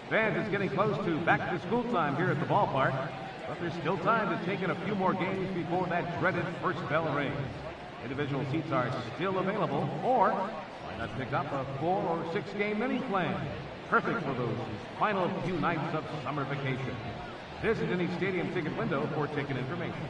Fans, it's getting close to back-to-school time here at the ballpark, but there's still time to take in a few more games before that dreaded first bell rings. Individual seats are still available, or why not pick up a 4 or 6 game mini plan? Perfect for those final few nights of summer vacation. Visit any stadium ticket window for ticket information.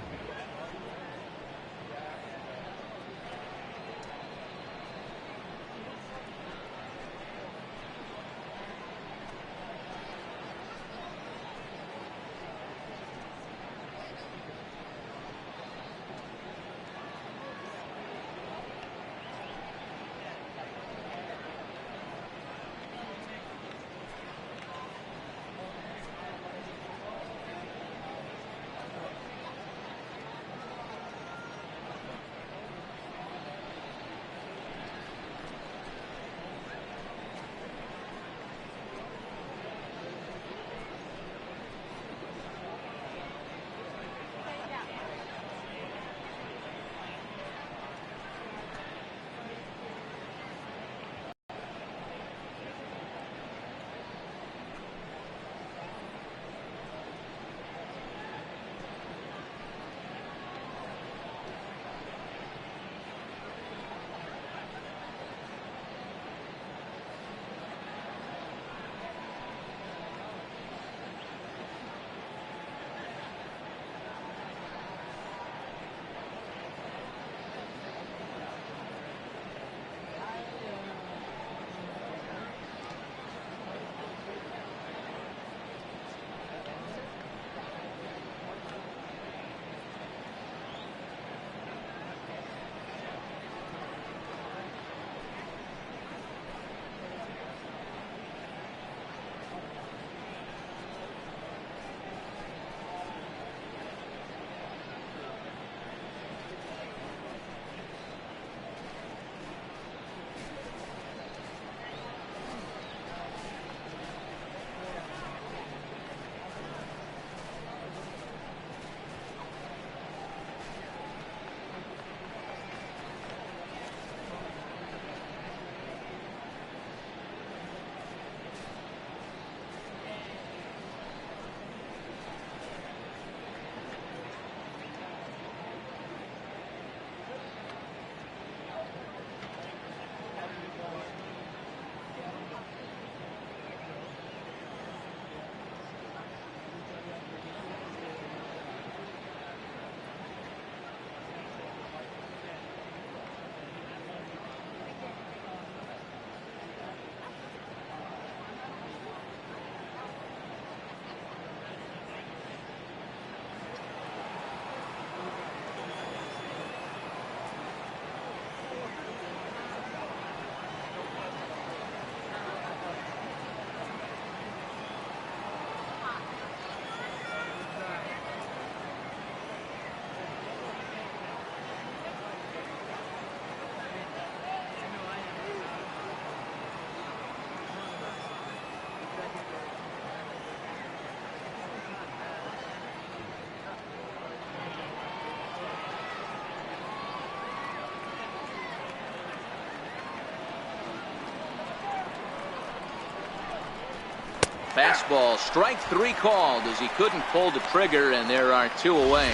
Fastball, strike 3 called as he couldn't pull the trigger, and there are 2 away.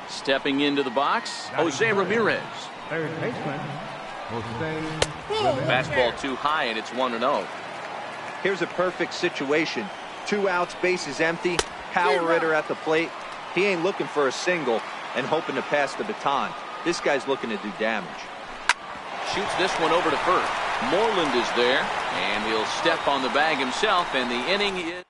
Stepping into the box, Jose Ramirez. Third baseman, Jose. Fastball too high, and it's 1-0. Here's a perfect situation. 2 outs, bases empty, power hitter at the plate. He ain't looking for a single and hoping to pass the baton. This guy's looking to do damage. Shoots this one over to first. Moreland is there, and he'll step on the bag himself, and the inning is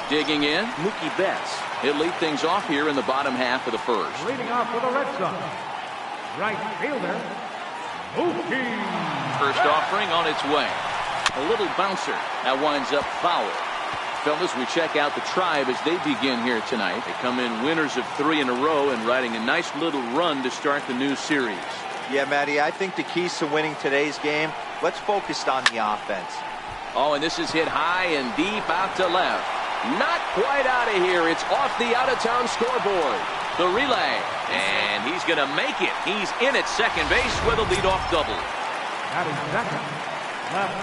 digging in. Mookie Betts. He'll lead things off here in the bottom half of the first. Leading off for the Red Sox, right fielder, Mookie. First offering on its way. A little bouncer. That winds up foul. Fellas, we check out the Tribe as they begin here tonight. They come in winners of 3 in a row and riding a nice little run to start the new series. Yeah, Matty, I think the keys to winning today's game, let's focus on the offense. Oh, and this is hit high and deep out to left. Not quite out of here. It's off the out-of-town scoreboard. The relay, and he's going to make it. He's in at second base with a leadoff double. That is second.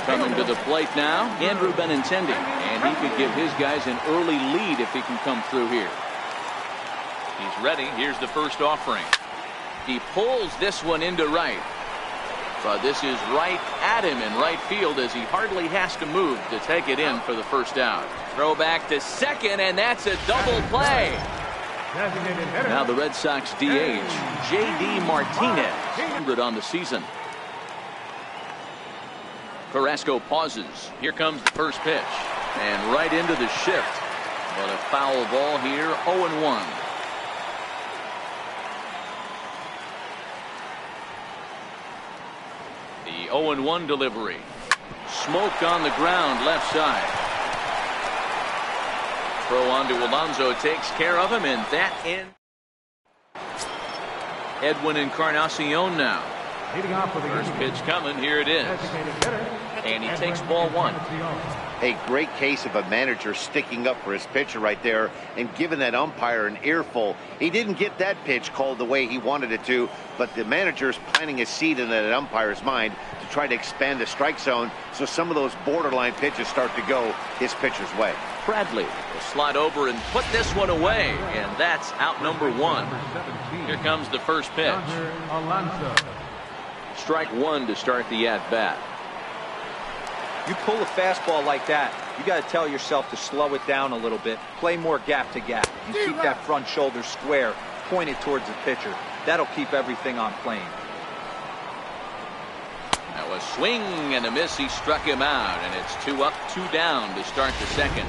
Coming to the plate now, Andrew Benintendi, and he could give his guys an early lead if he can come through here. He's ready. Here's the first offering. He pulls this one into right. But this is right at him in right field as he hardly has to move to take it in for the first out. Throw back to second, and that's a double play. Now the Red Sox DH, J.D. Martinez, 100 on the season. Carrasco pauses. Here comes the first pitch. And right into the shift. But a foul ball here, 0-1. The 0-1 delivery. Smoke on the ground, left side. Throw on to Alonso, takes care of him, and that in. Edwin Encarnacion now. First pitch coming, here it is. And he takes ball one. A great case of a manager sticking up for his pitcher right there and giving that umpire an earful. He didn't get that pitch called the way he wanted it to, but the manager's planting a seed in that umpire's mind to try to expand the strike zone so some of those borderline pitches start to go his pitcher's way. Bradley will slide over and put this one away, and that's out number one. Here comes the first pitch. Strike one to start the at-bat. You pull a fastball like that, you got to tell yourself to slow it down a little bit, play more gap to gap, and keep that front shoulder square, pointed towards the pitcher. That'll keep everything on plane. Now a swing and a miss. He struck him out, and it's 2 up, 2 down to start the second.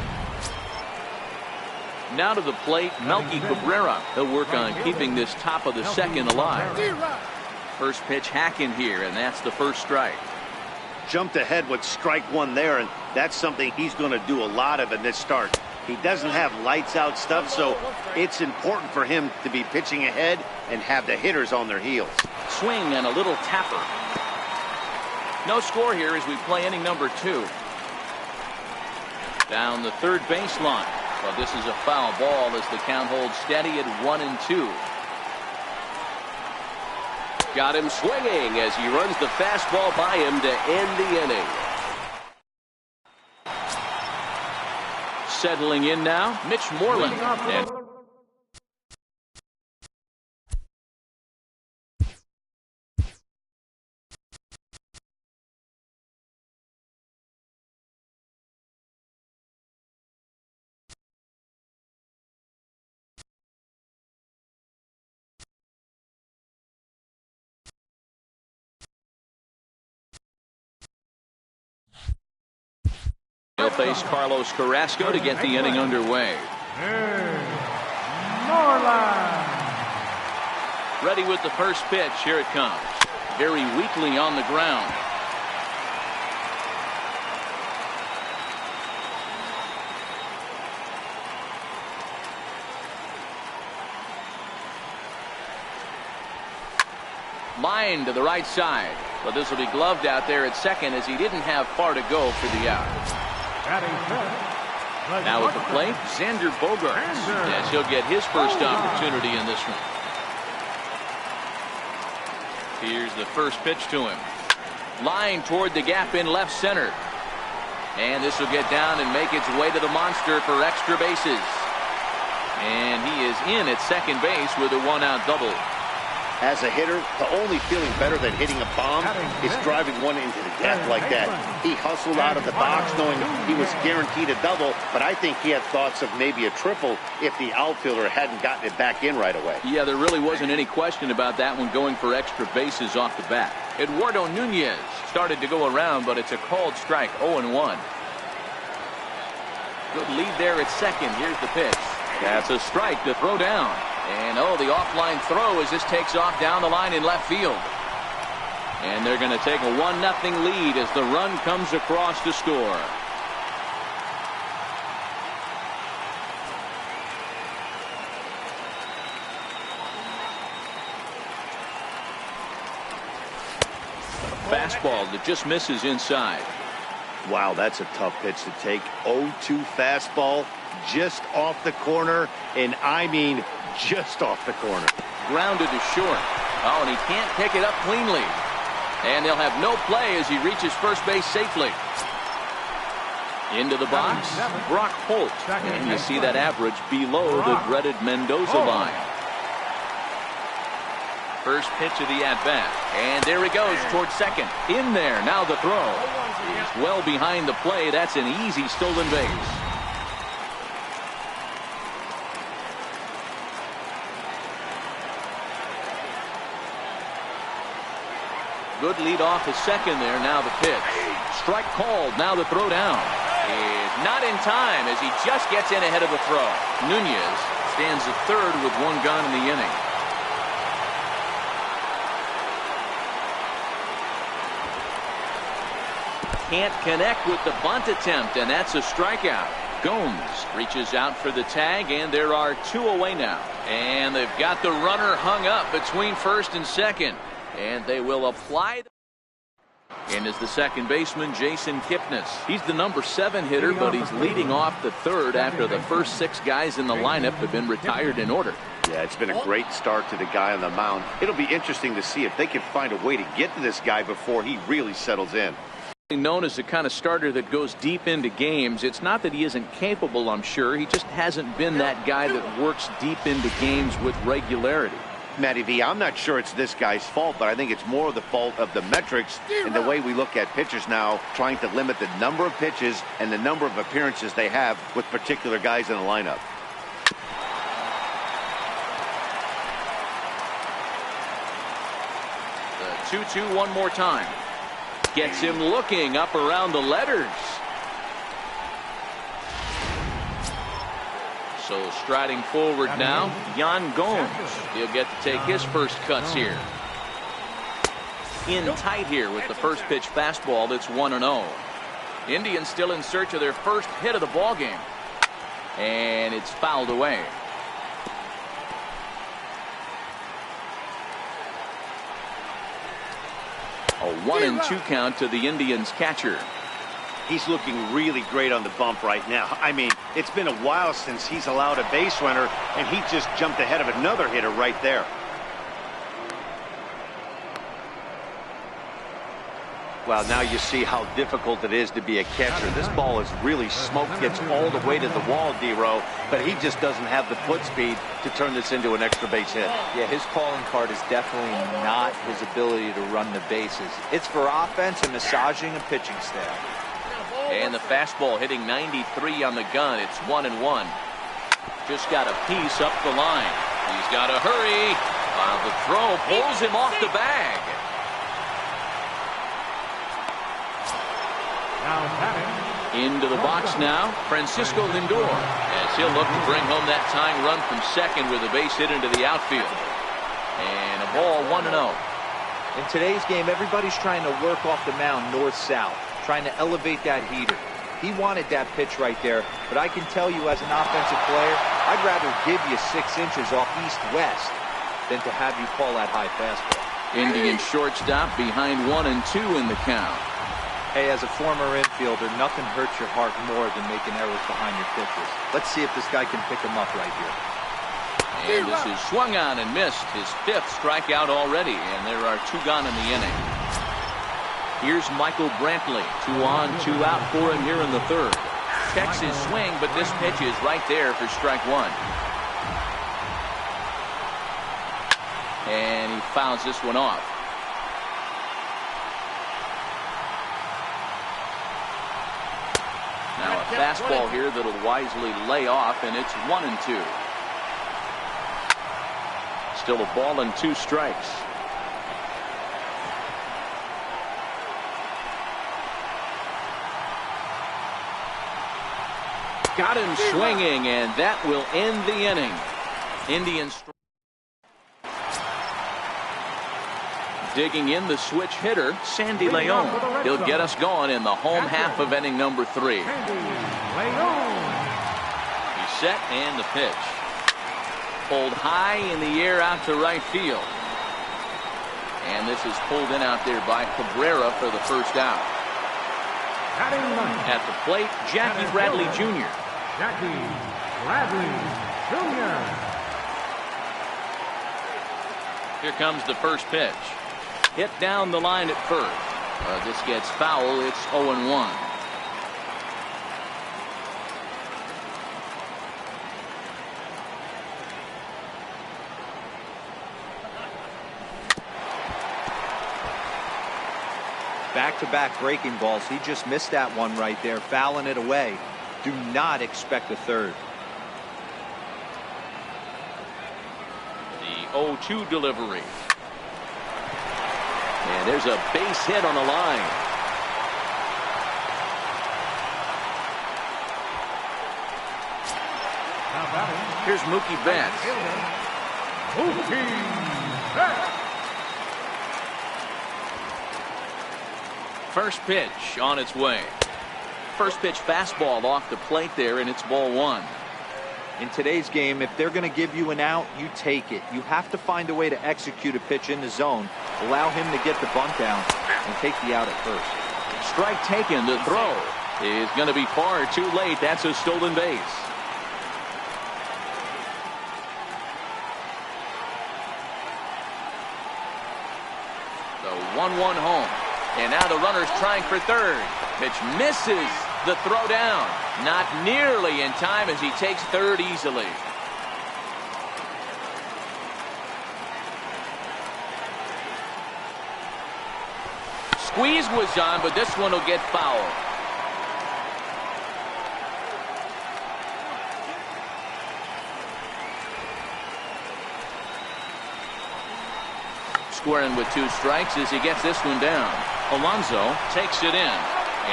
Now to the plate, Melky Cabrera. He'll work on keeping this top of the second alive. First pitch hacking here, and that's the first strike. Jumped ahead with strike one there, and that's something he's going to do a lot of in this start. He doesn't have lights out stuff, so it's important for him to be pitching ahead and have the hitters on their heels. Swing and a little tapper. No score here as we play inning number 2. Down the third baseline. Well, this is a foul ball as the count holds steady at 1-2. Got him swinging as he runs the fastball by him to end the inning. Settling in now, Mitch Moreland. And he'll face Carlos Carrasco to get the inning underway. Ready with the first pitch. Here it comes. Very weakly on the ground. Line to the right side. But this will be gloved out there at second as he didn't have far to go for the out. Now at the plate, Xander Bogaerts, as he'll get his first opportunity in this one. Here's the first pitch to him. Line toward the gap in left center. And this will get down and make its way to the monster for extra bases. And he is in at second base with a 1-out double. As a hitter, the only feeling better than hitting a bomb is driving one into the gap like that. He hustled out of the box knowing he was guaranteed a double, but I think he had thoughts of maybe a triple if the outfielder hadn't gotten it back in right away. Yeah, there really wasn't any question about that one going for extra bases off the bat. Eduardo Nunez started to go around, but it's a called strike, 0-1. Good lead there at second. Here's the pitch. That's a strike to throw down. And the offline throw as this takes off down the line in left field. And they're going to take a 1-0 lead as the run comes across to score. Fastball that just misses inside. Wow, that's a tough pitch to take. 0-2 fastball just off the corner, and I mean just off the corner. Grounded to short. Oh, and he can't pick it up cleanly. And they'll have no play as he reaches first base safely. Into the box, Brock Holt. And you see that average below the dreaded Mendoza line. First pitch of the at-bat. And there he goes towards second. In there, now the throw. He's well behind the play. That's an easy stolen base. Good lead off his second there. Now the pitch. Strike called. Now the throw down. Is not in time as he just gets in ahead of the throw. Nunez stands at third with one gone in the inning. Can't connect with the bunt attempt, and that's a strikeout. Gomes reaches out for the tag, and there are two away now. And they've got the runner hung up between first and second. And they will apply. In is the second baseman, Jason Kipnis. He's the number 7 hitter, but he's leading off the third after the first 6 guys in the lineup have been retired in order. Yeah, it's been a great start to the guy on the mound. It'll be interesting to see if they can find a way to get to this guy before he really settles in. Known as the kind of starter that goes deep into games. It's not that he isn't capable, I'm sure. He just hasn't been that guy that works deep into games with regularity. Matty V, I'm not sure it's this guy's fault, but I think it's more the fault of the metrics and the way we look at pitchers now, trying to limit the number of pitches and the number of appearances they have with particular guys in the lineup. The 2-2 one more time. Gets him looking up around the letters. So striding forward now, Yan Gomes. He'll get to take his first cuts here. In tight here with the first pitch fastball. That's 1-0. Indians still in search of their first hit of the ball game. And it's fouled away. A 1-2 count to the Indians catcher. He's looking really great on the bump right now. I mean, it's been a while since he's allowed a base runner, and he just jumped ahead of another hitter right there. Well, now you see how difficult it is to be a catcher. This ball is really smoked, gets all the way to the wall, D-Row, but he just doesn't have the foot speed to turn this into an extra base hit. Yeah, his calling card is definitely not his ability to run the bases. It's for offense and massaging a pitching staff. And the fastball hitting 93 on the gun. It's 1-1. Just got a piece up the line. He's got to hurry while the throw pulls him off the bag. Into the box now, Francisco Lindor, as he'll look to bring home that tying run from second with a base hit into the outfield. And a ball 1-0. In today's game, everybody's trying to work off the mound north-south, trying to elevate that heater. He wanted that pitch right there, but I can tell you as an offensive player, I'd rather give you 6 inches off east-west than to have you call that high fastball. Indian shortstop behind 1-2 in the count. Hey, as a former infielder, nothing hurts your heart more than making errors behind your pitches. Let's see if this guy can pick him up right here. And this is swung on and missed. His 5th strikeout already, and there are 2 gone in the inning. Here's Michael Brantley. 2 on, 2 out for him here in the 3rd. Checks his swing, but this pitch is right there for strike 1. And he fouls this one off. Now a fastball here that'll wisely lay off, and it's 1-2. Still a ball and 2 strikes. Got him swinging, and that will end the inning. Indians digging in the switch hitter, Sandy Leon. He'll get us going in the home half of inning number 3. He's set, and the pitch. Pulled high in the air out to right field. And this is pulled in out there by Cabrera for the first out. At the plate, Jackie Bradley Jr. Jackie Bradley Jr. Here comes the first pitch. Hit down the line at first. This gets foul. It's 0-1. Back-to-back breaking balls. He just missed that one right there, fouling it away. Do not expect a third. The 0-2 delivery. And there's a base hit on the line. Here's Mookie Betts. Mookie Betts. First pitch on its way. First pitch fastball off the plate there, and it's ball one. In today's game, if they're going to give you an out, you take it. You have to find a way to execute a pitch in the zone, allow him to get the bunt down, and take the out at first. Strike taken. The throw is going to be far too late. That's a stolen base. The 1-1 home. And now the runner's trying for third. Pitch misses the throw down. Not nearly in time as he takes third easily. Squeeze was on, but this one will get foul. Squaring with 2 strikes as he gets this one down. Alonso takes it in,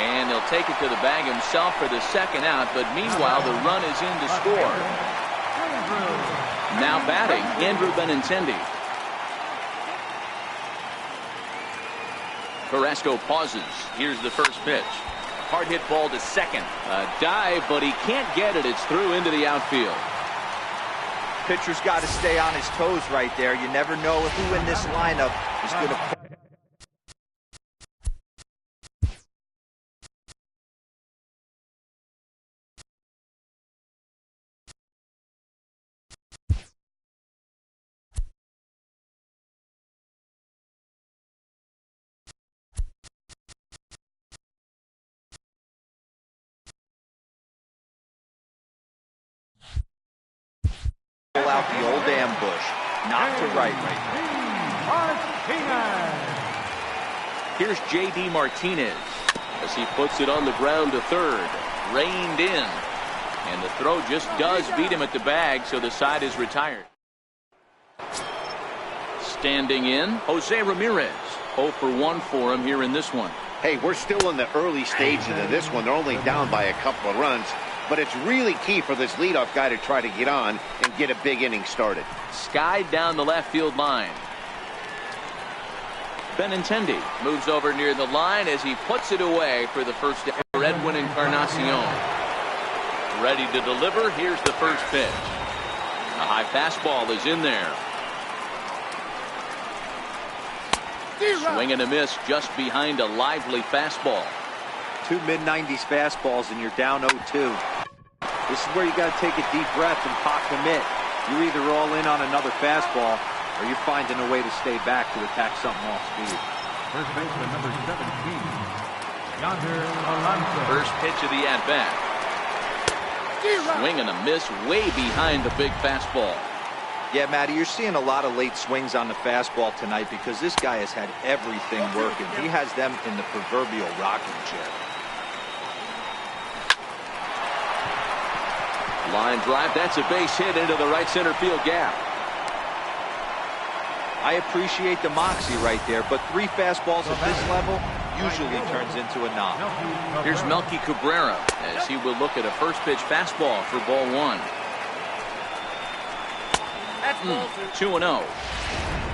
and he'll take it to the bag himself for the second out, but meanwhile the run is in to score. Now batting, Andrew Benintendi. Carrasco pauses. Here's the first pitch. Hard hit ball to second. A dive, but he can't get it. It's through into the outfield. Pitcher's got to stay on his toes right there. You never know who in this lineup is going to. Pull out the old ambush. Not to right now. Here's J.D. Martinez as he puts it on the ground to third. Reined in. And the throw just does beat him at the bag, so the side is retired. Standing in, Jose Ramirez. 0 for 1 for him here in this one. Hey, we're still in the early stages of this one. They're only down by a couple of runs. But it's really key for this leadoff guy to try to get on and get a big inning started. Skied down the left field line. Benintendi moves over near the line as he puts it away for the first out for Edwin Encarnacion. Ready to deliver. Here's the first pitch. A high fastball is in there. Swing and a miss just behind a lively fastball. 2 mid-90s fastballs and you're down 0-2. This is where you got to take a deep breath and pop commit. You're either all in on another fastball or you're finding a way to stay back to attack something off speed. First baseman number 17, Yonder Alonso. First pitch of the at-bat. Swing and a miss way behind the big fastball. Yeah, Matty, you're seeing a lot of late swings on the fastball tonight because this guy has had everything working. He has them in the proverbial rocking chair. Line drive. That's a base hit into the right center field gap. I appreciate the moxie right there, but 3 fastballs at this level usually turns into a knock. Here's Melky Cabrera as he will look at a first pitch fastball for ball 1. 2-0.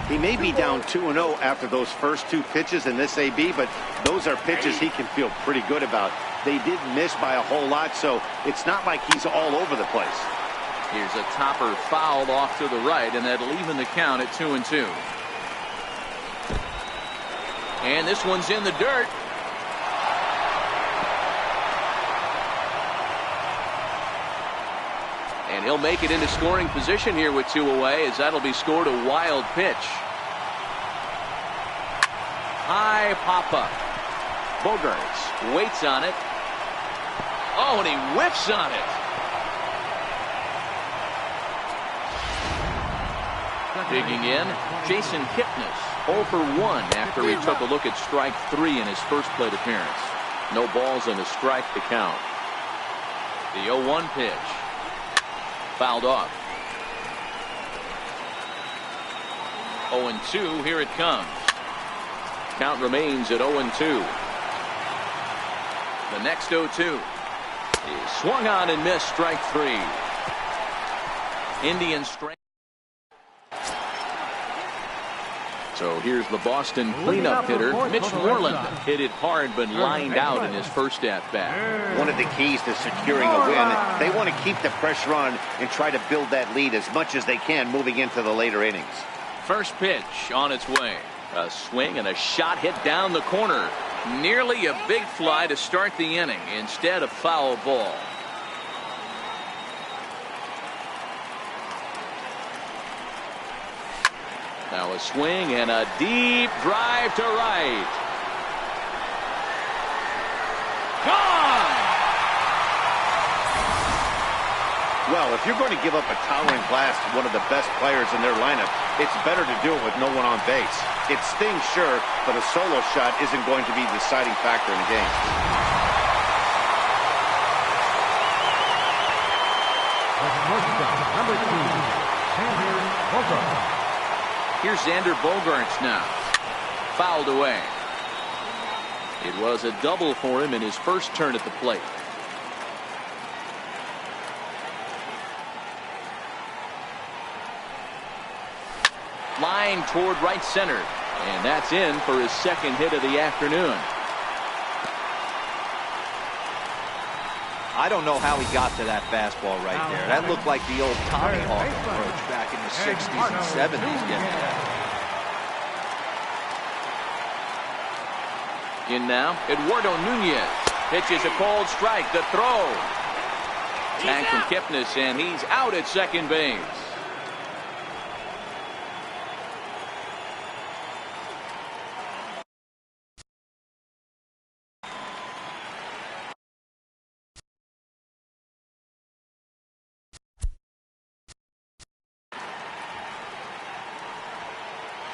He may be down 2-0 after those first 2 pitches in this AB, but those are pitches he can feel pretty good about. They didn't miss by a whole lot, so it's not like he's all over the place. Here's a topper fouled off to the right, and that'll even the count at 2-2. And this one's in the dirt. And he'll make it into scoring position here with 2 away, as that'll be scored a wild pitch. high pop-up. Bogarts waits on it. Oh, and he whiffs on it. Digging in, Jason Kipnis, 0 for 1 after he took a look at strike 3 in his first plate appearance. No balls and a strike to count. The 0-1 pitch. Fouled off. 0-2, here it comes. Count remains at 0-2. The next 0-2 is swung on and missed, strike 3. Indians strike. So here's the Boston cleanup hitter, Mitch Moreland. Hit it hard but lined out in his first at-bat. One of the keys to securing a win, they want to keep the pressure on and try to build that lead as much as they can moving into the later innings. First pitch on its way. A swing and a shot hit down the corner. Nearly a big fly to start the inning. Instead, a foul ball. Now a swing and a deep drive to right. Gone! Well, if you're going to give up a towering blast to one of the best players in their lineup, it's better to do it with no one on base. It stings, sure, but a solo shot isn't going to be the deciding factor in the game. Here's Xander Bogaerts now. Fouled away. It was a double for him in his first turn at the plate. Line toward right center. And that's in for his second hit of the afternoon. I don't know how he got to that fastball right there. That looked like the old Tommy Hawk approach back in the 60s and 70s getting that. In now, Eduardo Nunez pitches a cold strike. The throw. Tag from Kipnis, and he's out at second base.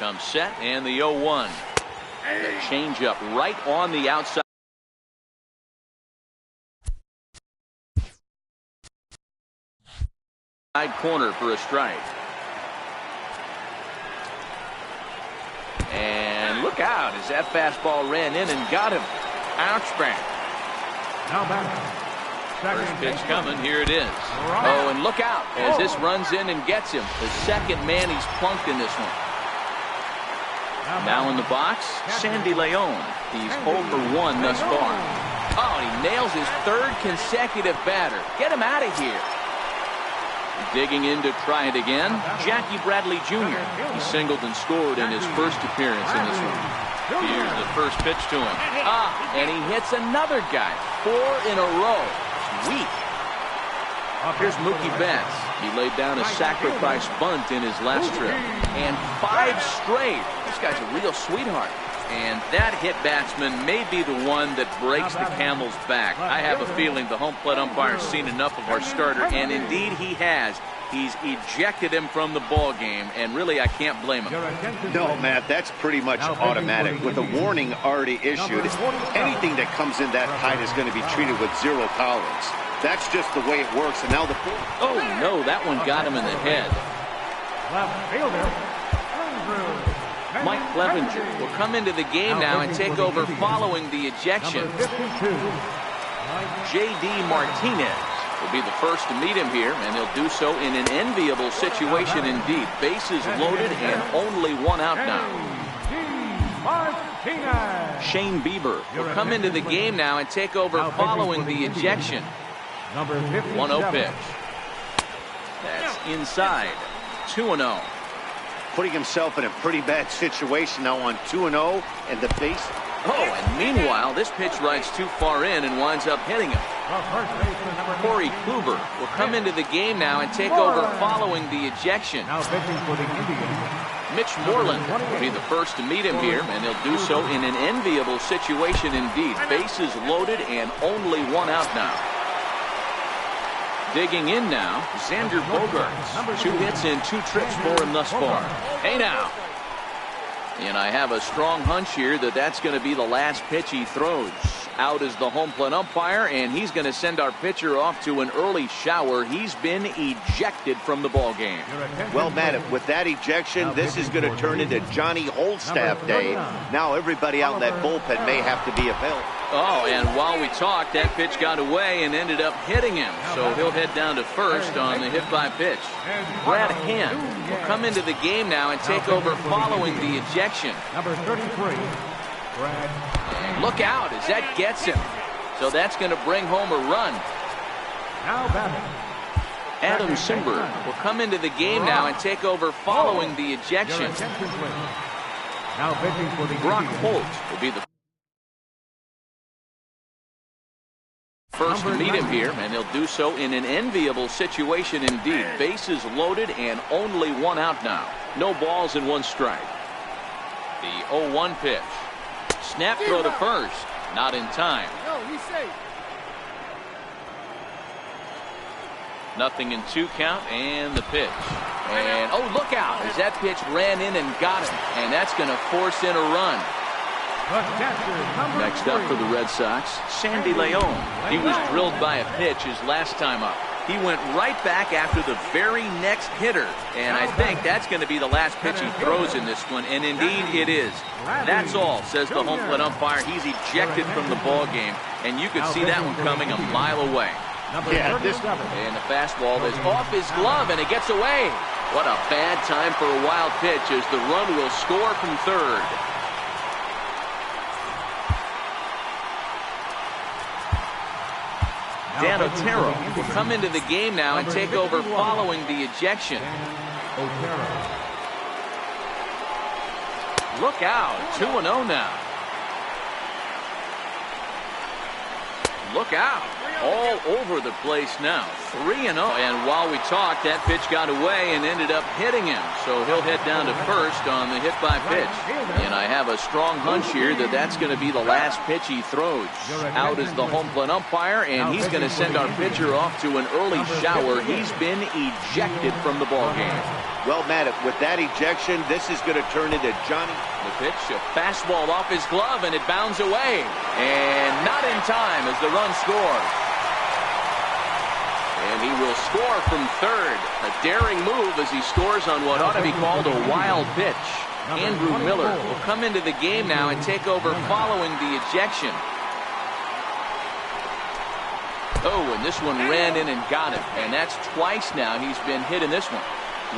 Comes set and the 0-1. The changeup right on the outside. Corner for a strike. And look out as that fastball ran in and got him. Ouch bang. Now back. First pitch coming. Here it is. Oh, and look out as this runs in and gets him. The second man he's plunked in this one. Now in the box, Sandy Leon. He's 0 for 1 thus far. Oh, and he nails his third consecutive batter. Get him out of here. Digging in to try it again, Jackie Bradley Jr. He singled and scored in his first appearance in this one. Here's the first pitch to him. And he hits another guy. 4 in a row. Sweet. Here's Mookie Betts. He laid down a sacrifice bunt in his last trip. And 5 straight. This guy's a real sweetheart. And that hit batsman may be the one that breaks the camel's back. I have a feeling the home plate umpire's seen enough of our starter, and indeed he has. He's ejected him from the ball game, and really I can't blame him. No, Matt, that's pretty much automatic. With a warning already issued, anything that comes in that height is going to be treated with zero tolerance. That's just the way it works. And now the... Oh, no, that one got him in the head. Mike Clevenger will come into the game now and take over following the ejection. J.D. Martinez will be the first to meet him here, and he'll do so in an enviable situation indeed. Bases loaded and only one out now. Shane Bieber will come into the game now and take over following the ejection. 1-0 pitch. That's inside. 2-0. Putting himself in a pretty bad situation now on 2-0 and the base. Oh, and meanwhile, this pitch rides too far in and winds up hitting him. Corey Kluber will come into the game now and take over following the ejection. Mitch Moreland will be the first to meet him here, and he'll do so in an enviable situation indeed. Bases loaded and only one out now. Digging in now, Xander Bogaerts. 2 hits and 2 trips for him thus far. Hey now. And I have a strong hunch here that that's going to be the last pitch he throws. Out is the home plate umpire, and he's going to send our pitcher off to an early shower. He's been ejected from the ball game. Well, Matt, with that ejection, this is going to turn into Johnny Holstaff Day. Now everybody out in that bullpen may have to be available. Oh, and while we talked, that pitch got away and ended up hitting him. So he'll head down to first on the hit by pitch. Brad Hand will come into the game now and take over following the ejection. Number 33, Brad. Look out as that gets him. So that's going to bring home a run. Now batting. Adam Simber will come into the game now and take over following the ejection. Now pitching for the Brock Holt will be the first to meet him here, and he'll do so in an enviable situation indeed. Bases loaded and only one out now. No balls and 1 strike. The 0-1 pitch. Snap throw to first. Not in time. Nothing in 2 count, and the pitch. And oh, look out as that pitch ran in and got him. And that's going to force in a run. Next up for the Red Sox, Sandy León. He was drilled by a pitch his last time up. He went right back after the very next hitter, and I think that's going to be the last pitch he throws in this one, and indeed it is. That's all, says the home plate umpire. He's ejected from the ball game, and you could see that one coming a mile away. Yeah, and the fastball is off his glove, and it gets away. What a bad time for a wild pitch as the run will score from third. Dan Otero will come into the game now and take over following the ejection. Look out, 2-0 now. Look out, all over the place now. 3-0, and while we talked, that pitch got away and ended up hitting him. So he'll head down to first on the hit by pitch. And I have a strong hunch here that that's going to be the last pitch he throws. Out is the home plate umpire, and he's going to send our pitcher off to an early shower. He's been ejected from the ball game. Well, Matt, with that ejection, this is going to turn into Johnny. The pitch, a fastball off his glove, and it bounds away. And not in time as the run scores. And he will score from third. A daring move as he scores on what ought to be called a wild pitch. Andrew Miller will come into the game now and take over following the ejection. Oh, and this one ran in and got him. And that's twice now he's been hit in this one.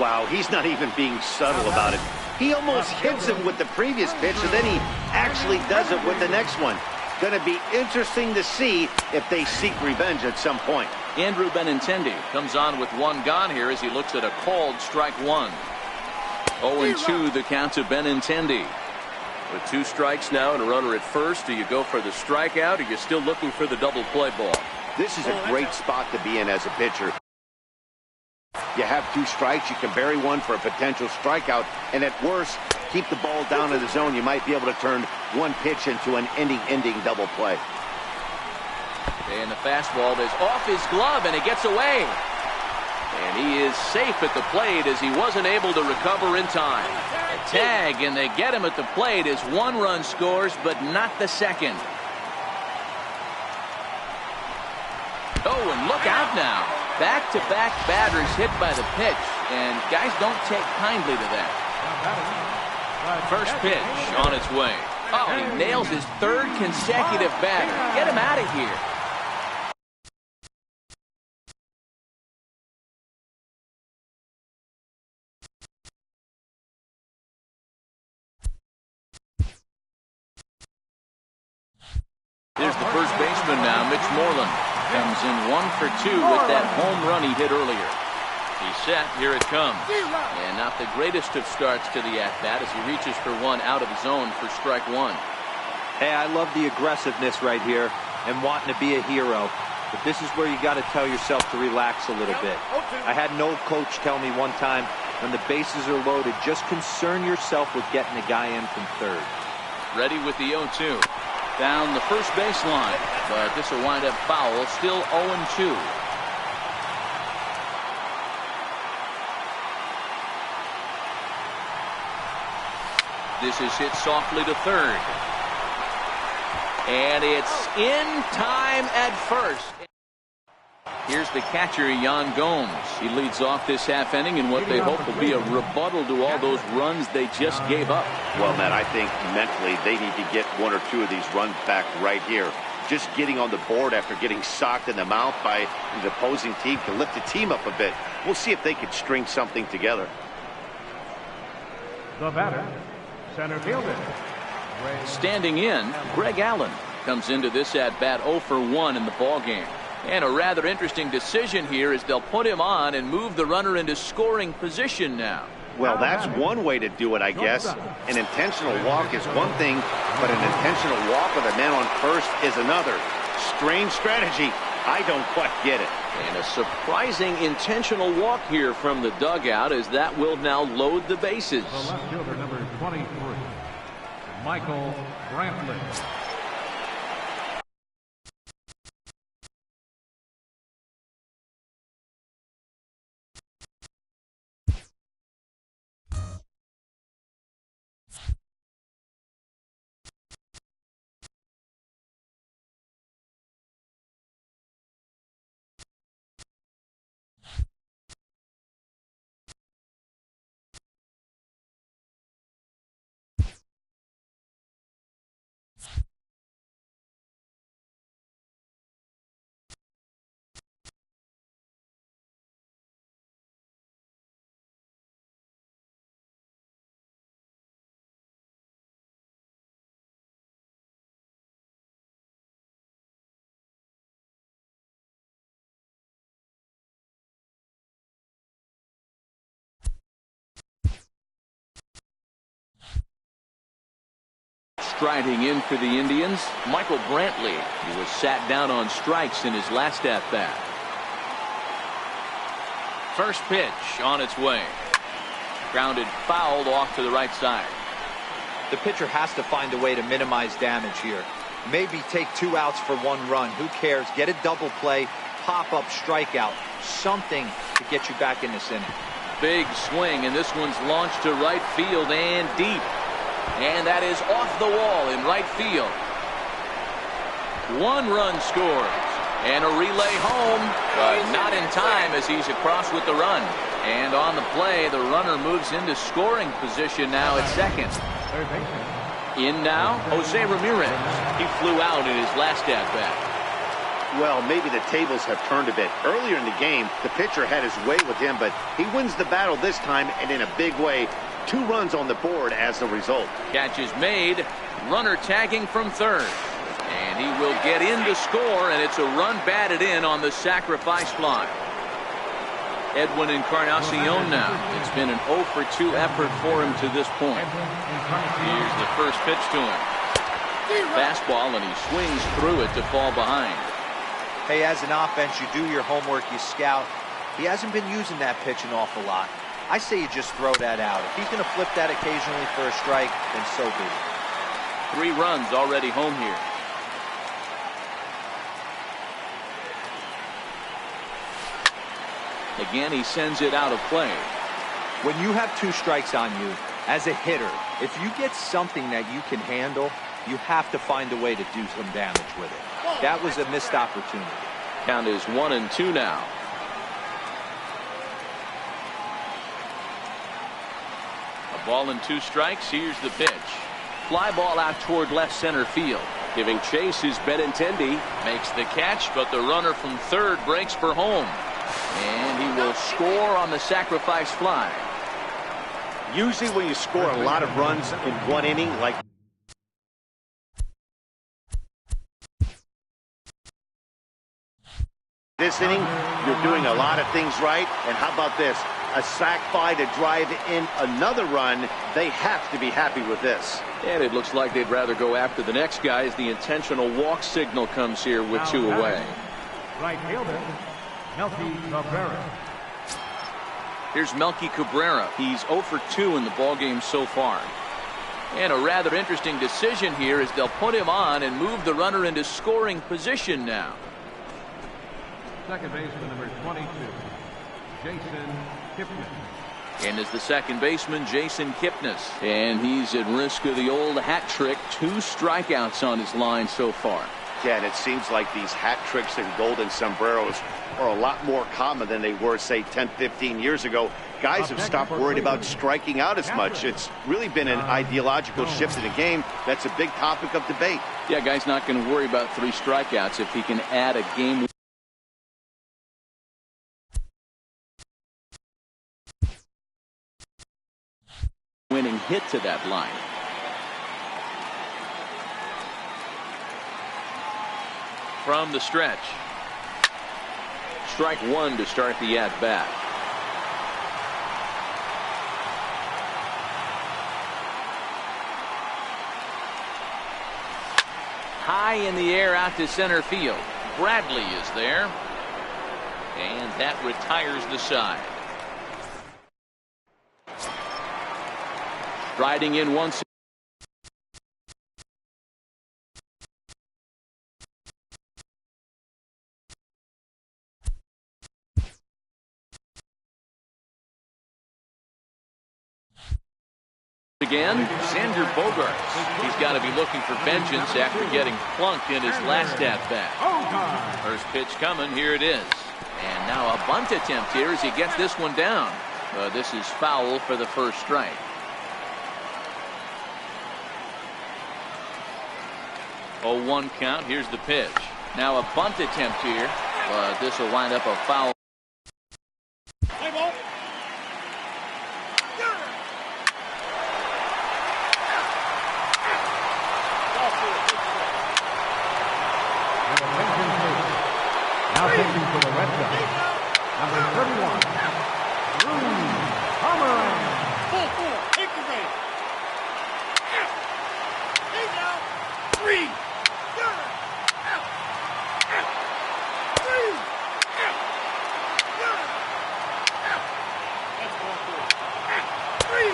Wow, he's not even being subtle about it. He almost hits him with the previous pitch, and then he actually does it with the next one. Going to be interesting to see if they seek revenge at some point. Andrew Benintendi comes on with 1 gone here as he looks at a called strike 1. 0-2 the count to Benintendi. With 2 strikes now and a runner at first, do you go for the strikeout or are you still looking for the double play ball? This is a great spot to be in as a pitcher. You have 2 strikes, you can bury one for a potential strikeout, and at worst, keep the ball down in the zone. You might be able to turn 1 pitch into an ending double play. And the fastball is off his glove, and it gets away. And he is safe at the plate as he wasn't able to recover in time. A tag, and they get him at the plate as 1 run scores, but not the second. Oh, and look out now. Back-to-back batters hit by the pitch, and guys don't take kindly to that. First pitch on its way. Oh, he nails his 3rd consecutive batter. Get him out of here. Here's the first baseman now, Mitch Moreland. Comes in 1 for 2 with that home run he hit earlier. He's set. Here it comes. And not the greatest of starts to the at-bat as he reaches for 1 out of the zone for strike 1. Hey, I love the aggressiveness right here and wanting to be a hero. But this is where you got to tell yourself to relax a little bit. I had an old coach tell me one time, When the bases are loaded, just concern yourself with getting the guy in from third. Ready with the 0-2. Down the first baseline, but this will wind up foul. Still 0-2. This is hit softly to third. And it's in time at first. Here's the catcher, Yan Gomes. He leads off this half inning in what they hope will be a rebuttal to all those runs they just gave up. Well, Matt, I think mentally they need to get one or two of these runs back right here. Just getting on the board after getting socked in the mouth by the opposing team can lift the team up a bit. We'll see if they can string something together. The batter, center fielder. Standing in, Greg Allen comes into this at-bat 0 for 1 in the ballgame. And a rather interesting decision here is they'll put him on and move the runner into scoring position now. Well, that's one way to do it, I guess. An intentional walk is one thing, but an intentional walk with a man on first is another. Strange strategy. I don't quite get it. And a surprising intentional walk here from the dugout, as that will now load the bases. The left fielder, number 23, Michael Brantley. Striding in for the Indians, Michael Brantley. He was sat down on strikes in his last at-bat. First pitch on its way. Grounded fouled off to the right side. The pitcher has to find a way to minimize damage here. Maybe take 2 outs for 1 run. Who cares? Get a double play, pop-up strikeout, something to get you back in this inning. Big swing, and this one's launched to right field and deep. And that is off the wall in right field. 1 run scores. And a relay home, but not in time as he's across with the run. And on the play, the runner moves into scoring position now at second. In now, Jose Ramirez. He flew out in his last at-bat. Well, maybe the tables have turned a bit. Earlier in the game, the pitcher had his way with him, but he wins the battle this time, and in a big way. 2 runs on the board as the result. Catch is made. Runner tagging from third. And he will get in to score, and it's a run batted in on the sacrifice fly. Edwin Encarnacion now. It's been an 0 for 2 effort for him to this point. Here's the first pitch to him. Fastball, and he swings through it to fall behind. Hey, as an offense, you do your homework, you scout. He hasn't been using that pitch an awful lot. I say you just throw that out. If he's going to flip that occasionally for a strike, then so be it. 3 runs already home here. Again, he sends it out of play. When you have 2 strikes on you, as a hitter, if you get something that you can handle, you have to find a way to do some damage with it. That was a missed opportunity. Count is 1-2 now. A ball and 2 strikes. Here's the pitch. Fly ball out toward left center field. Giving chase is Benintendi. Makes the catch, but the runner from third breaks for home. And he will score on the sacrifice fly. Usually when you score a lot of runs in 1 inning, like this inning, you're doing a lot of things right. And how about this? A sac fly to drive in another run. They have to be happy with this. And it looks like they'd rather go after the next guy as the intentional walk signal comes here with 2 away. Right fielder, Melky Cabrera. Here's Melky Cabrera. He's 0 for 2 in the ballgame so far. And a rather interesting decision here is they'll put him on and move the runner into scoring position now. Second baseman number 22, Jason Kipnis. And is the second baseman, Jason Kipnis. And he's at risk of the old hat trick. 2 strikeouts on his line so far. Yeah, and it seems like these hat tricks and golden sombreros are a lot more common than they were, say, 10, 15 years ago. Guys have stopped worried about striking out as much. It's really been an ideological shift in the game. That's a big topic of debate. Yeah, guy's not going to worry about 3 strikeouts if he can add a game winning hit to that line. From the stretch. Strike 1 to start the at-bat. High in the air out to center field. Bradley is there. And that retires the side. Riding in once. Again, Xander Bogaerts. He's got to be looking for vengeance after getting plunked in his last at-bat. First pitch coming. Here it is. And now a bunt attempt here as he gets this one down. This is foul for the first strike. Oh, 1 count. Here's the pitch. Now a bunt attempt here. This will wind up a foul. Now pitching for the Red Sox, number 31, Drew Pomeranz. 4-4, take the rain. He's out. 3. 3. That's 1-4. 3.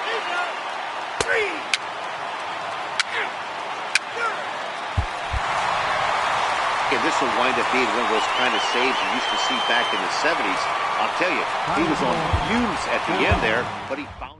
He's out. 3. This will wind up being one of those kind of saves you used to see back in the 70s. I'll tell you, he was on fumes at the end there, but he found